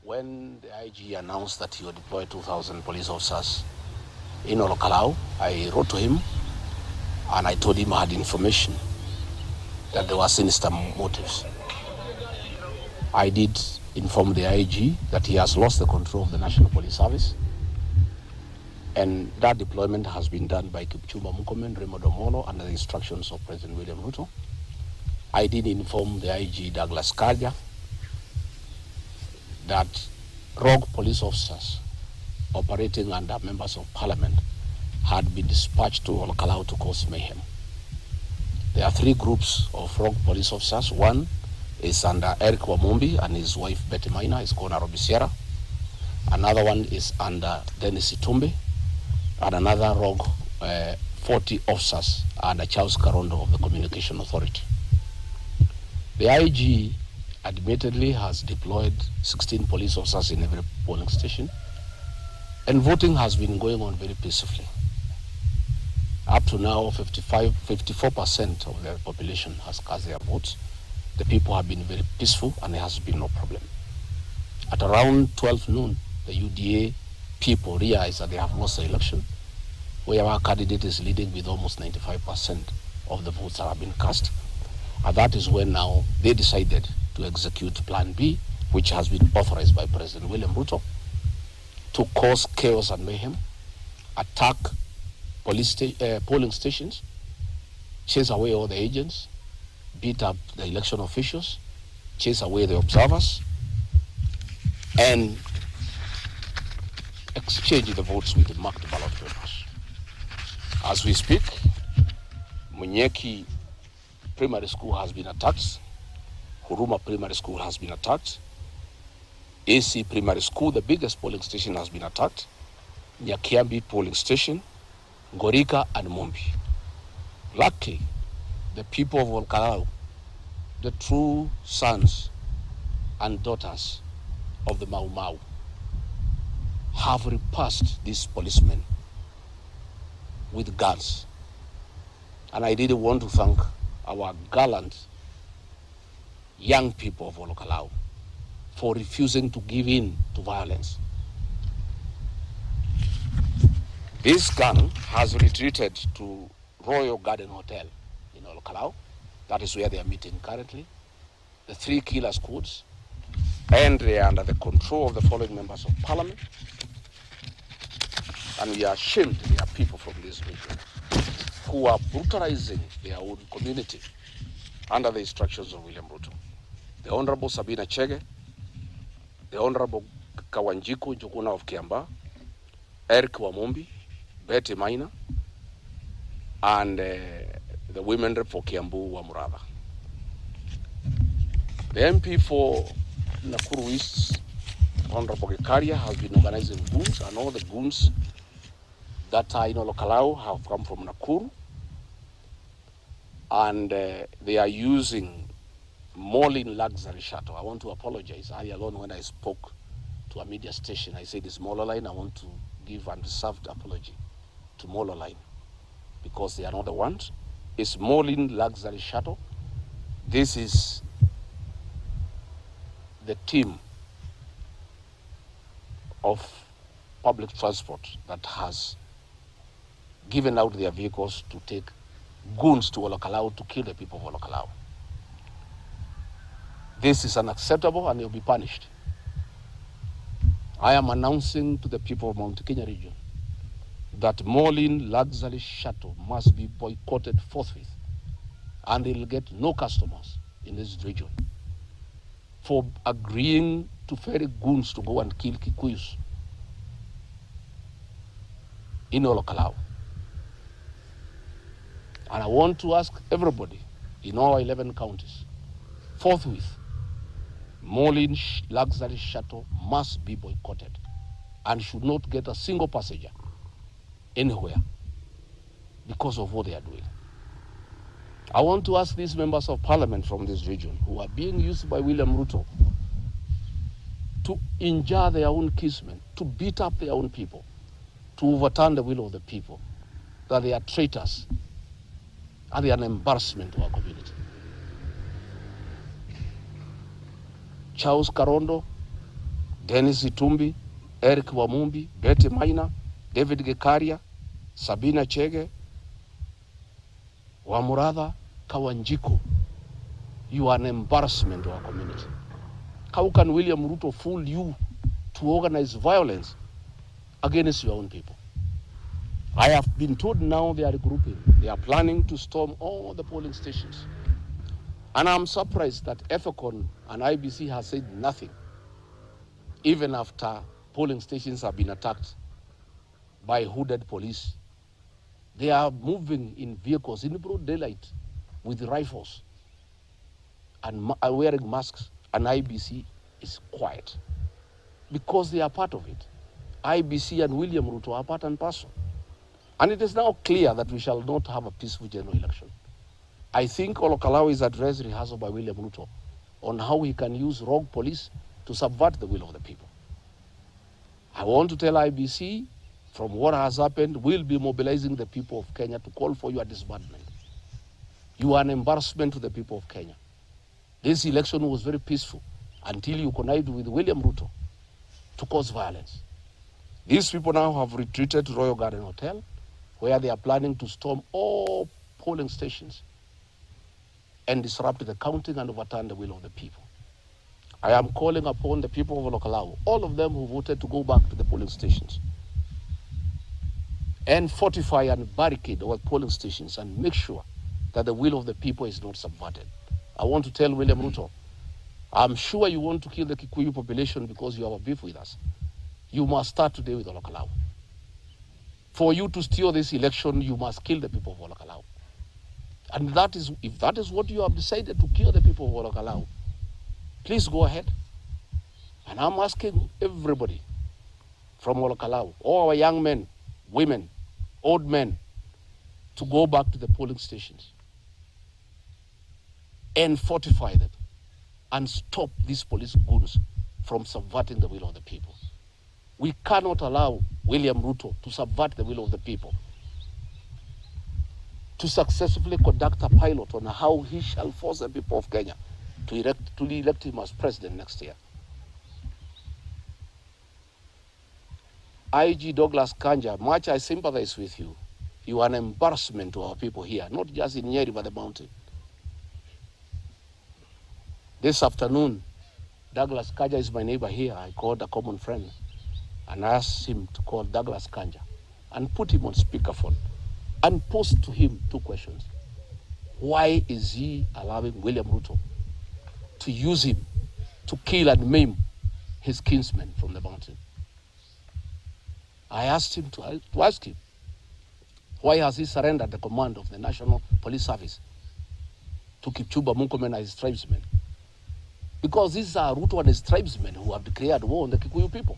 When the IG announced that he would deploy 2,000 police officers in Olokalau, I wrote to him and I told him I had information that there were sinister motives. I did inform the IG that he has lost the control of the National Police Service, and that deployment has been done by Kipchumba Murkomen, Raymond Omolo, under the instructions of President William Ruto. I did inform the IG Douglas Kaja that rogue police officers operating under members of parliament had been dispatched to Olokalau to cause mayhem. There are three groups of rogue police officers. One is under Eric Wamumbi and his wife Betty Maina, is called Nairobi Sierra. Another one is under Dennis Itumbe, and another rogue 40 officers under Charles Karondo of the Communication Authority. The IG admittedly has deployed 16 police officers in every polling station, and voting has been going on very peacefully. Up to now, 54% of the population has cast their votes. The people have been very peaceful and there has been no problem. At around 12 noon, the UDA people realized that they have lost the election, where our candidate is leading with almost 95% of the votes that have been cast. And that is when now they decided to execute Plan B, which has been authorized by President William Ruto, to cause chaos and mayhem, attack polling stations, chase away all the agents, beat up the election officials, chase away the observers, and exchange the votes with the marked ballot papers. As we speak, Munyeki Primary School has been attacked, Huruma Primary School has been attacked, AC Primary School, the biggest polling station, has been attacked, Nyakiambi Polling Station, Gorika and Mumbi. Luckily, the people of Olokalau, the true sons and daughters of the Mau Mau, have repulsed these policemen with guns. And I really want to thank our gallant young people of Olokalau for refusing to give in to violence. This gang has retreated to Royal Garden Hotel in Olokalau. That is where they are meeting currently. The three killer squads, and they are under the control of the following members of parliament. And we are ashamed there are people from this region who are brutalizing their own community under the instructions of William Ruto. The Honorable Sabina Chege, the Honorable Kawanjiku Njuguna of Kiamba, Eric Wamumbi, Betty Maina, and the women rep for Kiambu Wamuraba. The MP for Nakuru East, Honorable Gachagua, has been organizing goons, and all the goons that are in Olokalau have come from Nakuru, and they are using Molin luxury shuttle. I want to apologize. I alone, when I spoke to a media station, I said it's Molo Line. I want to give undeserved apology to Molo Line because they are not the ones. It's Molin luxury shuttle. This is the team of public transport that has given out their vehicles to take goons to Olokalau to kill the people of Olokalau. This is unacceptable and you'll be punished. I am announcing to the people of Mount Kenya region that Molin luxury shuttle must be boycotted forthwith, and they will get no customers in this region for agreeing to ferry goons to go and kill Kikuyus in Olokalau. And I want to ask everybody in all 11 counties, forthwith, Molin luxury shuttle must be boycotted and should not get a single passenger anywhere because of what they are doing. I want to ask these members of parliament from this region who are being used by William Ruto to injure their own kinsmen, to beat up their own people, to overturn the will of the people, that they are traitors and they are an embarrassment to our community. Charles Karondo, Dennis Itumbi, Eric Wamumbi, Betty Maina, David Gekaria, Sabina Chege, Wamuratha, Kawanjiko. You are an embarrassment to our community. How can William Ruto fool you to organize violence against your own people? I have been told now they are regrouping. They are planning to storm all the polling stations. And I'm surprised that Ethicon and IBC has said nothing, even after polling stations have been attacked by hooded police. They are moving in vehicles in broad daylight with rifles and wearing masks, and IBC is quiet because they are part of it. IBC and William Ruto are part and parcel. And it is now clear that we shall not have a peaceful general election. I think Olokalawa is address rehearsal by William Ruto on how he can use rogue police to subvert the will of the people. I want to tell IBC, from what has happened, we'll be mobilizing the people of Kenya to call for your disbandment. You are an embarrassment to the people of Kenya. This election was very peaceful until you connived with William Ruto to cause violence. These people now have retreated to Royal Garden Hotel, where they are planning to storm all polling stations and disrupt the counting and overturn the will of the people. I am calling upon the people of Olokalawa, all of them who voted, to go back to the polling stations and fortify and barricade our polling stations and make sure that the will of the people is not subverted. I want to tell William Ruto, I'm sure you want to kill the Kikuyu population because you have a beef with us. You must start today with Olokalawa. For you to steal this election, you must kill the people of Olokalawa. And that is, if that is what you have decided, to kill the people of Olokalawa, please go ahead. And I'm asking everybody from Olokalawa, all our young men, women, old men, to go back to the polling stations and fortify them and stop these police goons from subverting the will of the people. We cannot allow William Ruto to subvert the will of the people, to successfully conduct a pilot on how he shall force the people of Kenya to elect him as president next year. IG Douglas Kanja, much I sympathize with you. You are an embarrassment to our people here, not just in Nyeri, but the mountain. This afternoon, Douglas Kanja is my neighbor here. I called a common friend and asked him to call Douglas Kanja and put him on speakerphone and pose to him 2 questions. Why is he allowing William Ruto to use him to kill and maim his kinsmen from the mountain? I asked him to ask him, why has he surrendered the command of the National Police Service to Kipchumba Murkomen and his tribesmen? Because these are Ruto and his tribesmen who have declared war on the Kikuyu people.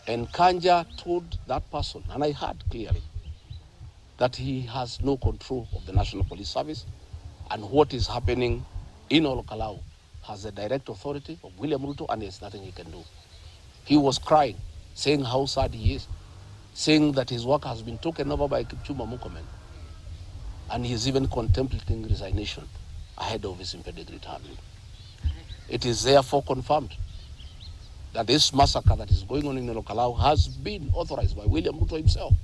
And Kanja told that person, and I heard clearly, that he has no control of the National Police Service, and what is happening in Olokalawa has the direct authority of William Ruto, and there's nothing he can do. He was crying, saying how sad he is, saying that his work has been taken over by Kipchumba Murkomen, and he is even contemplating resignation ahead of his impending retirement. It is therefore confirmed that this massacre that is going on in Olokalawa has been authorized by William Ruto himself.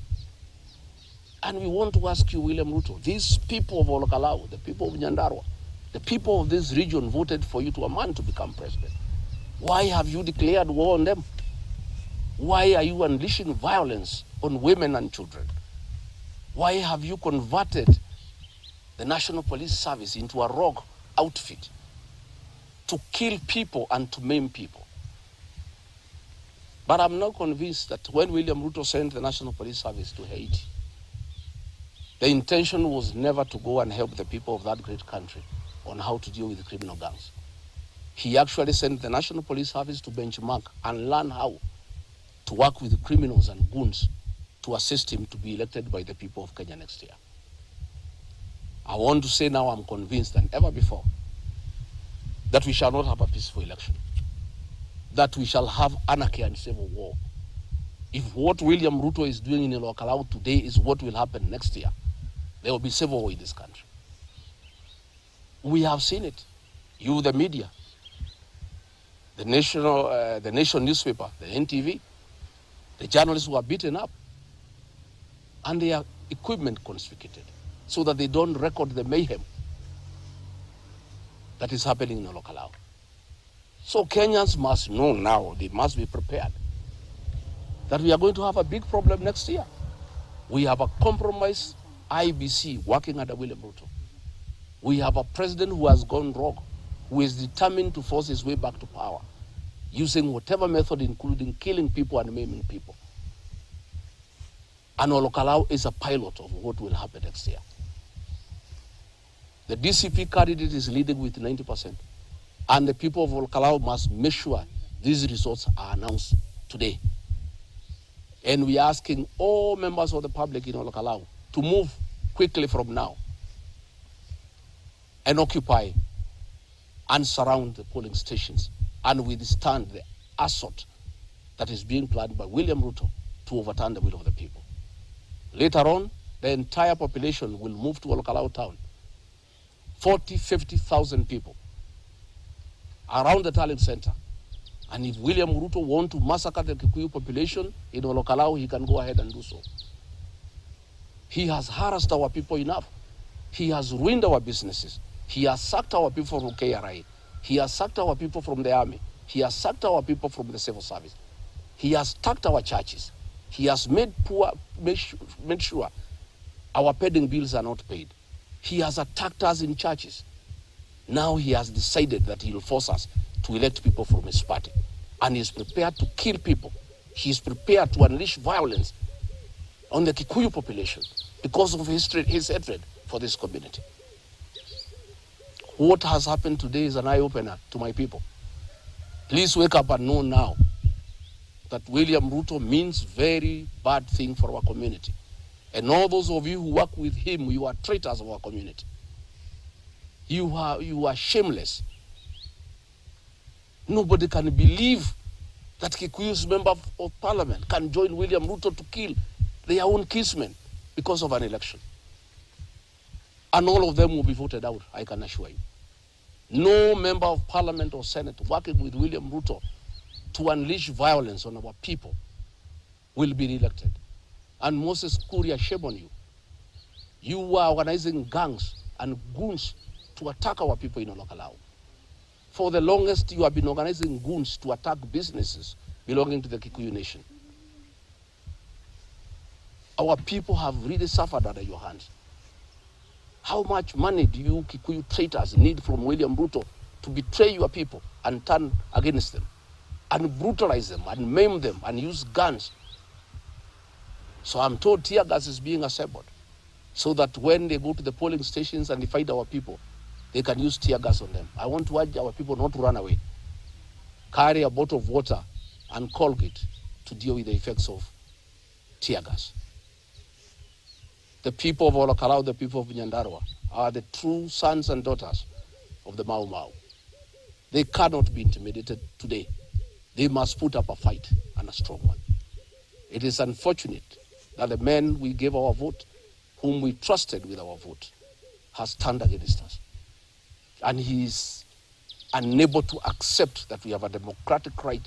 And we want to ask you, William Ruto, these people of Olokalawa, the people of Nyandarua, the people of this region voted for you to a man to become president. Why have you declared war on them? Why are you unleashing violence on women and children? Why have you converted the National Police Service into a rogue outfit to kill people and to maim people? But I'm not convinced that when William Ruto sent the National Police Service to Haiti, the intention was never to go and help the people of that great country on how to deal with the criminal gangs. He actually sent the National Police Service to benchmark and learn how to work with the criminals and goons to assist him to be elected by the people of Kenya next year. I want to say now, I'm convinced than ever before that we shall not have a peaceful election, that we shall have anarchy and civil war. If what William Ruto is doing in Olokalawa today is what will happen next year, there will be civil war in this country. We have seen it. You, the media, the nation newspaper, the NTV, the journalists were beaten up and their equipment confiscated so that they don't record the mayhem that is happening in Olkalau. So Kenyans must know now, they must be prepared that we are going to have a big problem next year. We have a compromised IBC working under William Ruto. We have a president who has gone rogue, who is determined to force his way back to power, using whatever method, including killing people and maiming people. And Olkalau is a pilot of what will happen next year. The DCP candidate is leading with 90%. And the people of Olkalau must make sure these results are announced today. And we are asking all members of the public in Olkalau to move quickly from now and occupy and surround the polling stations and withstand the assault that is being planned by William Ruto to overturn the will of the people. Later on, the entire population will move to Olkalau town. 40, 50,000 people around the talent center. And if William Ruto wants to massacre the Kikuyu population in Olkalau, he can go ahead and do so. He has harassed our people enough. He has ruined our businesses. He has sacked our people from KRI. He has sacked our people from the army. He has sacked our people from the civil service. He has taxed our churches. He has made sure our pending bills are not paid. He has attacked us in churches. Now he has decided that he will force us to elect people from his party. And he is prepared to kill people. He is prepared to unleash violence on the Kikuyu population because of his hatred for this community. What has happened today is an eye-opener to my people. Please wake up and know now that William Ruto means very bad thing for our community. And all those of you who work with him, you are traitors of our community. You are shameless. Nobody can believe that Kikuyu's member of parliament can join William Ruto to kill their own kinsmen because of an election. And all of them will be voted out, I can assure you. No member of parliament or senate working with William Ruto to unleash violence on our people will be elected. And Moses Kuria, shame on you. You are organizing gangs and goons to attack our people in Olkalau. For the longest, you have been organizing goons to attack businesses belonging to the Kikuyu nation. Our people have really suffered under your hands. How much money do you Kikuyu traitors need from William Ruto to betray your people and turn against them and brutalize them and maim them and use guns? So I'm told tear gas is being assembled so that when they go to the polling stations and they find our people, they can use tear gas on them. I want to urge our people not to run away. Carry a bottle of water and Colgate to deal with the effects of tear gas. The people of Olkalau, the people of Nyandarua, are the true sons and daughters of the Mau Mau. They cannot be intimidated today. They must put up a fight, and a strong one. It is unfortunate that the man we gave our vote, whom we trusted with our vote, has turned against us. And he is unable to accept that we have a democratic right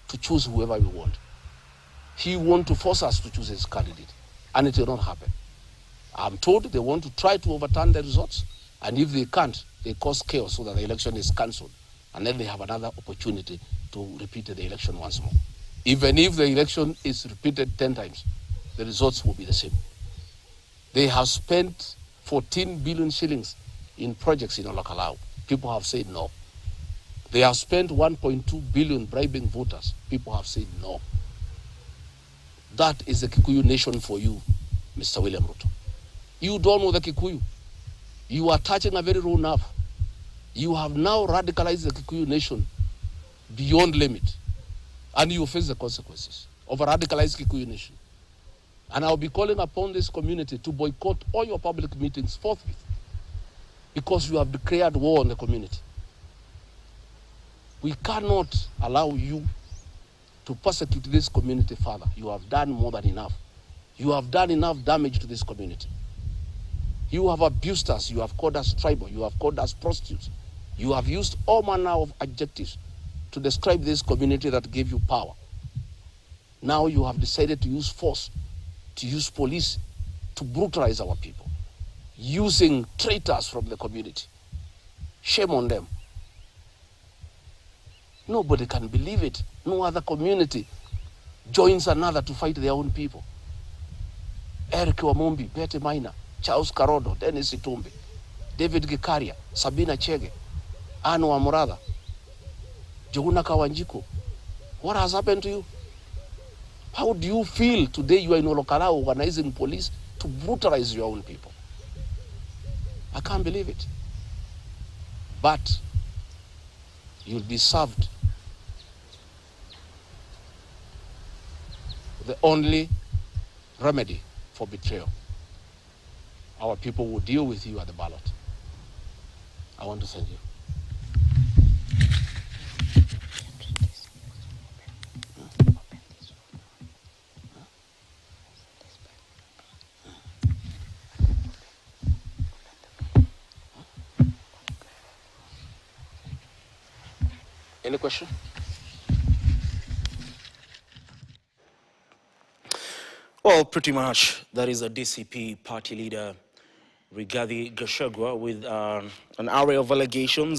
to choose whoever we want. He wants to force us to choose his candidate, and it will not happen. I'm told they want to try to overturn the results, and if they can't, they cause chaos so that the election is cancelled, and then they have another opportunity to repeat the election once more. Even if the election is repeated 10 times, the results will be the same. They have spent 14 billion shillings in projects in Olkalau. People have said no. They have spent 1.2 billion bribing voters. People have said no. That is the Kikuyu nation for you, Mr. William Ruto. You don't know the Kikuyu. You are touching a very raw nerve. You have now radicalized the Kikuyu nation beyond limit. And you face the consequences of a radicalized Kikuyu nation. And I'll be calling upon this community to boycott all your public meetings forthwith, because you have declared war on the community. We cannot allow you to persecute this community further. You have done more than enough. You have done enough damage to this community. You have abused us. You have called us tribal. You have called us prostitutes. You have used all manner of adjectives to describe this community that gave you power. Now you have decided to use force, to use police to brutalize our people, using traitors from the community. Shame on them. Nobody can believe it. No other community joins another to fight their own people. Eric Wamumbi, Betty Maina, Charles Karodo, Dennis Itumbi, David Gikaria, Sabina Chege, Anu Amurada, Juguna Kawanjiko. What has happened to you? How do you feel today you are in Olokala organizing police to brutalize your own people? I can't believe it. But you'll be served the only remedy for betrayal. Our people will deal with you at the ballot. I want to thank you. Any question? Well, pretty much that is a DCP party leader, Rigathi Gachagua, with an array of allegations